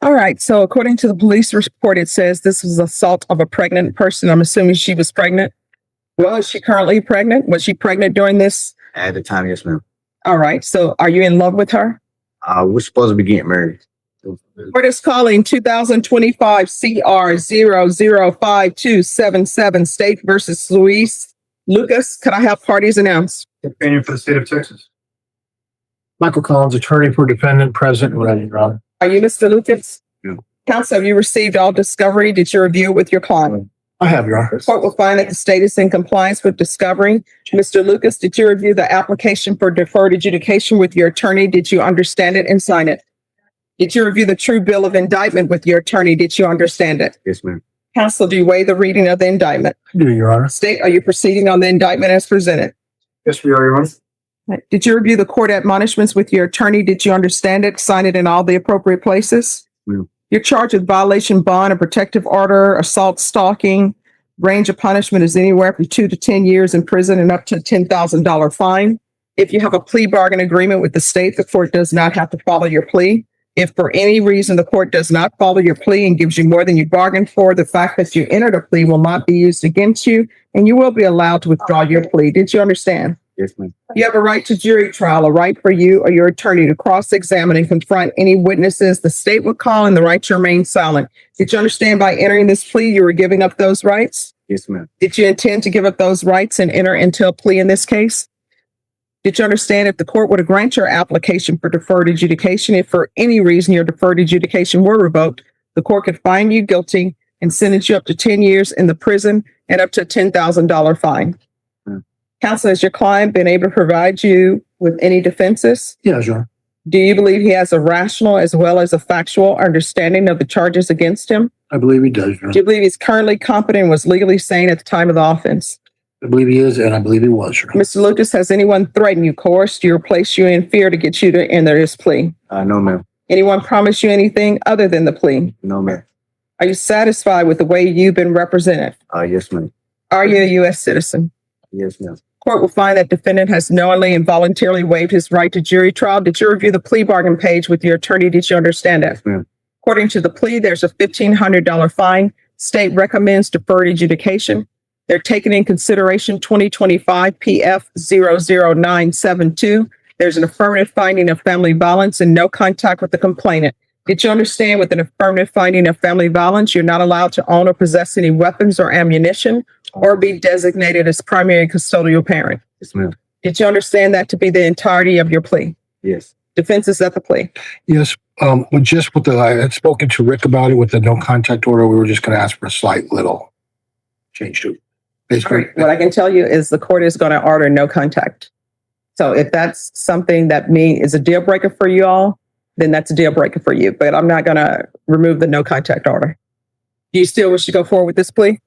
All right. So according to the police report, it says this was assault of a pregnant person. I'm assuming she was pregnant. Well, is she currently pregnant? Was she pregnant during this? At the time, yes, ma'am. All right. So are you in love with her? We're supposed to be getting married. Court is calling 2025 CR 005277 State versus Luis Lucas. Could I have parties announced? Opinion for the state of Texas. Michael Collins, attorney for defendant, present and ready, Your Honor. Are you Mr. Lucas? Yeah. Counsel, have you received all discovery? Did you review it with your client? I have, Your Honor. The court will find that the state is in compliance with discovery. Mr. Lucas, did you review the application for deferred adjudication with your attorney? Did you understand it and sign it? Did you review the true bill of indictment with your attorney? Did you understand it? Yes, ma'am. Counsel, do you waive the reading of the indictment? I do, Your Honor. State, are you proceeding on the indictment as presented? Yes, we are, Your Honor. Did you review the court admonishments with your attorney? Did you understand it, sign it in all the appropriate places? Yeah. You're charged with violation, bond, a protective order, assault, stalking. Range of punishment is anywhere from 2 to 10 years in prison and up to a $10,000 fine. If you have a plea bargain agreement with the state, the court does not have to follow your plea. If for any reason the court does not follow your plea and gives you more than you bargained for, the fact that you entered a plea will not be used against you, and you will be allowed to withdraw your plea. Did you understand? Yes, ma'am. You have a right to jury trial, a right for you or your attorney to cross-examine and confront any witnesses the state would call, and the right to remain silent. Did you understand by entering this plea you were giving up those rights? Yes, ma'am. Did you intend to give up those rights and enter into a plea in this case? Did you understand if the court were to grant your application for deferred adjudication, if for any reason your deferred adjudication were revoked, the court could find you guilty and sentence you up to 10 years in the prison and up to a $10,000 fine? Counsel, has your client been able to provide you with any defenses? Yes, Your Honor. Do you believe he has a rational as well as a factual understanding of the charges against him? I believe he does, Your Honor. Do you believe he's currently competent and was legally sane at the time of the offense? I believe he is, and I believe he was, Your Honor. Mr. Lucas, has anyone threatened you, coerced you, or placed you in fear to get you to enter this plea? No, ma'am. Anyone promised you anything other than the plea? No, ma'am. Are you satisfied with the way you've been represented? Yes, ma'am. Are you a U.S. citizen? Yes, ma'am. Court will find that defendant has knowingly and voluntarily waived his right to jury trial. Did you review the plea bargain page with your attorney? Did you understand that? Yes, ma'am. According to the plea, there's a $1,500 fine. State recommends deferred adjudication. They're taking in consideration 2025 PF 00972. There's an affirmative finding of family violence and no contact with the complainant. Did you understand with an affirmative finding of family violence, you're not allowed to own or possess any weapons or ammunition or be designated as primary custodial parent? Yes, ma'am. Did you understand that to be the entirety of your plea? Yes. Defense is at the plea. Yes, I had spoken to Rick about it with the no contact order. We were just going to ask for a slight little change to it. Basically, What I can tell you is the court is going to order no contact. So if that's something that is a deal breaker for you all, then that's a deal breaker for you. But I'm not going to remove the no contact order. Do you still wish to go forward with this plea?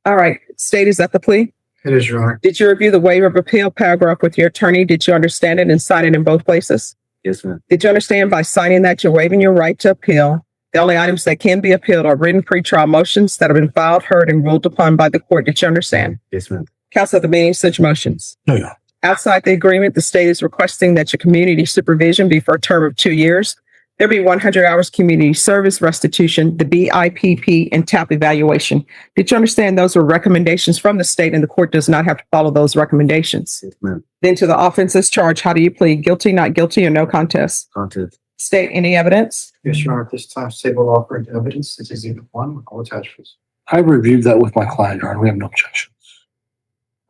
All right. State is at the plea. it is, Your Honor. Did you review the waiver of appeal paragraph with your attorney? Did you understand it and sign it in both places? Yes, ma'am. Did you understand by signing that you're waiving your right to appeal? The only items that can be appealed are written pretrial motions that have been filed, heard, and ruled upon by the court. Did you understand? Yes, ma'am. Counsel at the meeting, such motions. No, Your Honor. Outside the agreement, the state is requesting that your community supervision be for a term of 2 years. There be 100 hours community service restitution, the BIPP, and TAP evaluation. Did you understand those were recommendations from the state and the court does not have to follow those recommendations? Yes, ma'am. Then to the offenses charged, how do you plead? Guilty, not guilty, or no contest? Contest. State, any evidence? Yes, Your Honor. At this time, state will offer into evidence. It's Exhibit 1 with all attachments. I reviewed that with my client, Your Honor. We have no objections.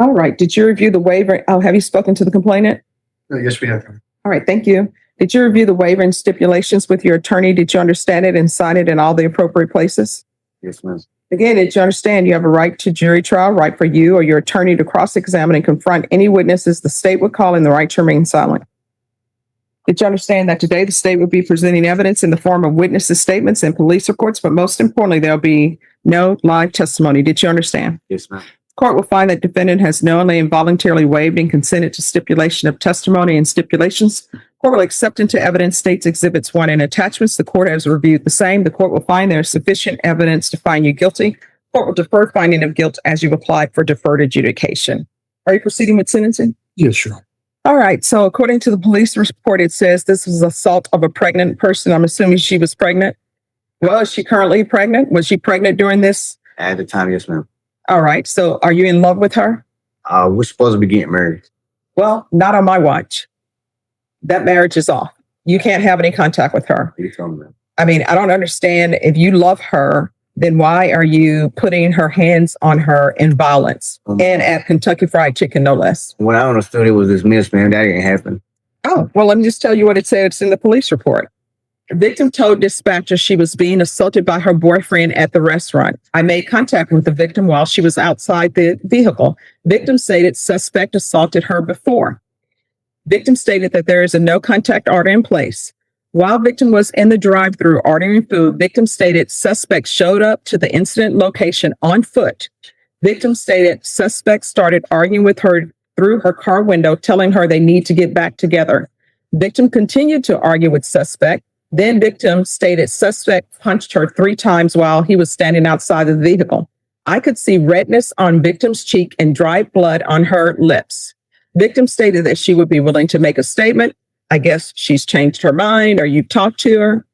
All right. Did you review the waiver? Oh, have you spoken to the complainant? Yes, we have, Your Honor. All right. Thank you. Did you review the waiver and stipulations with your attorney? Did you understand it and sign it in all the appropriate places? Yes, ma'am. Again, did you understand you have a right to jury trial, right for you or your attorney to cross-examine and confront any witnesses the state would call and the right to remain silent? Did you understand that today the state would be presenting evidence in the form of witnesses' statements and police reports, but most importantly, there'll be no live testimony? Did you understand? Yes, ma'am. Court will find that defendant has knowingly and voluntarily waived and consented to stipulation of testimony and stipulations. Court will accept into evidence states exhibits 1 and attachments. The court has reviewed the same. The court will find there is sufficient evidence to find you guilty. Court will defer finding of guilt as you've applied for deferred adjudication. Are you proceeding with sentencing? Yes, sure. All right. So according to the police report, it says this was assault of a pregnant person. I'm assuming she was pregnant. Was she currently pregnant? Was she pregnant during this? At the time, yes, ma'am. All right. So are you in love with her? We're supposed to be getting married. Well, not on my watch. That marriage is off. You can't have any contact with her. You told me that. I mean, I don't understand. If you love her, then why are you putting her hands on her in violence and at Kentucky Fried Chicken, no less? When I understood it was dismissed, man, that didn't happen. Oh, well, let me just tell you what it said. It's in the police report. The victim told dispatcher she was being assaulted by her boyfriend at the restaurant. I made contact with the victim while she was outside the vehicle. Victim stated suspect assaulted her before. Victim stated that there is a no contact order in place. While victim was in the drive-thru ordering food, victim stated suspect showed up to the incident location on foot. Victim stated suspect started arguing with her through her car window, telling her they need to get back together. Victim continued to argue with suspect. Then victim stated suspect punched her 3 times while he was standing outside of the vehicle. I could see redness on victim's cheek and dried blood on her lips. Victim stated that she would be willing to make a statement. I guess she's changed her mind or you talked to her.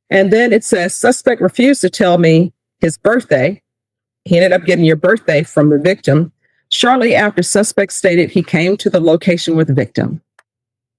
And then it says suspect refused to tell me his birthday. He ended up getting your birthday from the victim. Shortly after, suspect stated he came to the location with victim.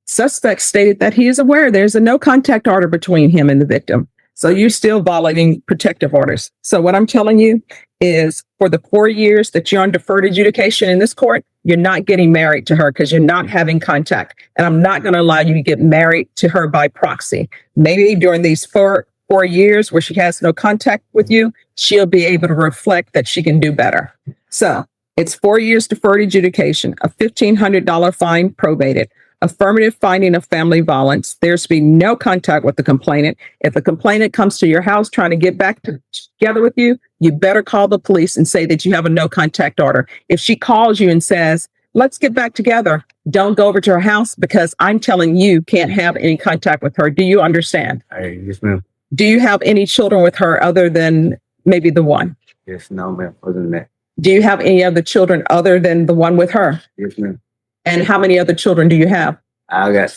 Suspect stated that he is aware there's a no contact order between him and the victim. So you're still violating protective orders. So what I'm telling you is for the 4 years that you're on deferred adjudication in this court, you're not getting married to her because you're not having contact. And I'm not going to allow you to get married to her by proxy. Maybe during these four years where she has no contact with you, she'll be able to reflect that she can do better. So it's 4 years deferred adjudication, a $1,500 fine probated, affirmative finding of family violence. There's to be no contact with the complainant. If the complainant comes to your house trying to get back together with you, you better call the police and say that you have a no contact order. If she calls you and says, let's get back together, don't go over to her house because I'm telling you can't have any contact with her. Do you understand? Yes, ma'am. Do you have any children with her other than maybe the one? Yes, no, ma'am. Other than that. Do you have any other children other than the one with her? Yes, ma'am. And how many other children do you have? I got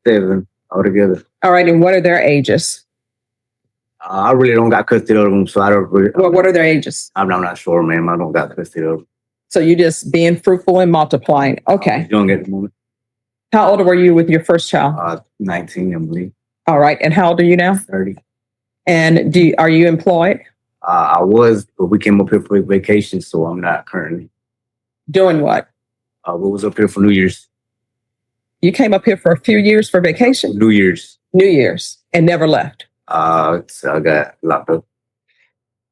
7 altogether. All right. And what are their ages? I really don't got custody of them, so I don't really. Well, what are their ages? I'm not sure, ma'am. I don't got custody of them. So you're just being fruitful and multiplying. Okay. Young at the moment. How old were you with your first child? 19, I believe. All right. And how old are you now? 30. And are you employed? I was, but we came up here for vacation, so I'm not currently. Doing what? We was up here for New Year's. You came up here for a few years for vacation? New Year's. New Year's. And never left? So I got locked up.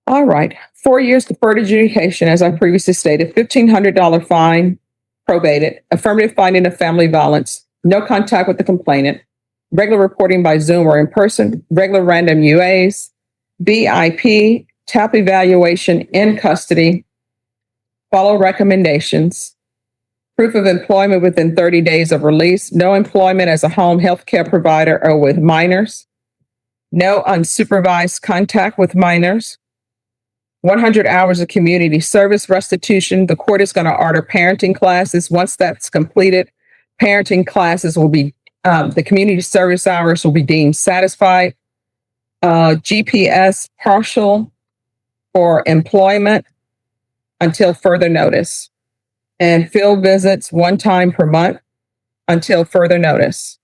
All right. 4 years deferred adjudication, as I previously stated, $1,500 fine, probated, affirmative finding of family violence, no contact with the complainant, regular reporting by Zoom or in person, regular random UAs, BIP, TAP evaluation in custody, follow recommendations, proof of employment within 30 days of release, no employment as a home health care provider or with minors, no unsupervised contact with minors, 100 hours of community service restitution. The court is going to order parenting classes. Once that's completed, parenting classes will be, the community service hours will be deemed satisfied. GPS partial for employment until further notice. And field visits 1 time per month until further notice.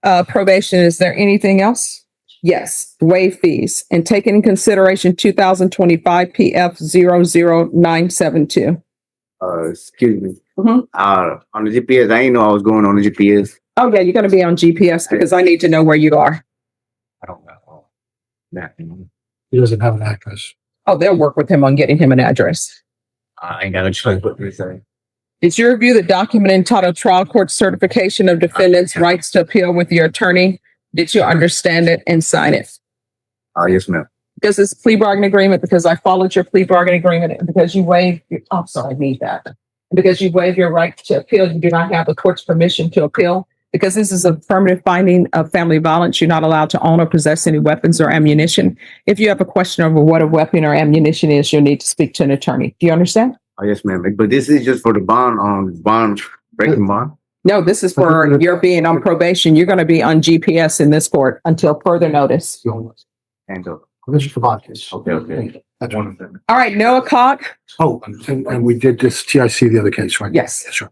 Probation, is there anything else? Yes, waive fees and take in consideration 2025 PF 00972. Excuse me. Mhm. On the GPS, I didn't know I was going on the GPS. Oh, yeah, you're going to be on GPS because I need to know where you are. I don't know. That. He doesn't have an address. Oh, they'll work with him on getting him an address. I ain't got no choice but to say. Did you review the document entitled Trial Court Certification of Defendant's Rights to Appeal with your attorney? Did you understand it and sign it? Yes, ma'am. Because it's plea bargain agreement, because I followed your plea bargain agreement, and because you waived, I'm sorry, I need that. Because you waived your right to appeal, you do not have the court's permission to appeal. Because this is an affirmative finding of family violence, you're not allowed to own or possess any weapons or ammunition. If you have a question over what a weapon or ammunition is, you'll need to speak to an attorney. Do you understand? Yes, ma'am. But this is just for the bond, breaking bond. No, this is for your being on probation. You're going to be on GPS in this court until further notice. And This is the bond case. Okay. That's one of them. All right, Noah Cock. Oh, and we did this TIC the other case, right? Yes. Yes, sir.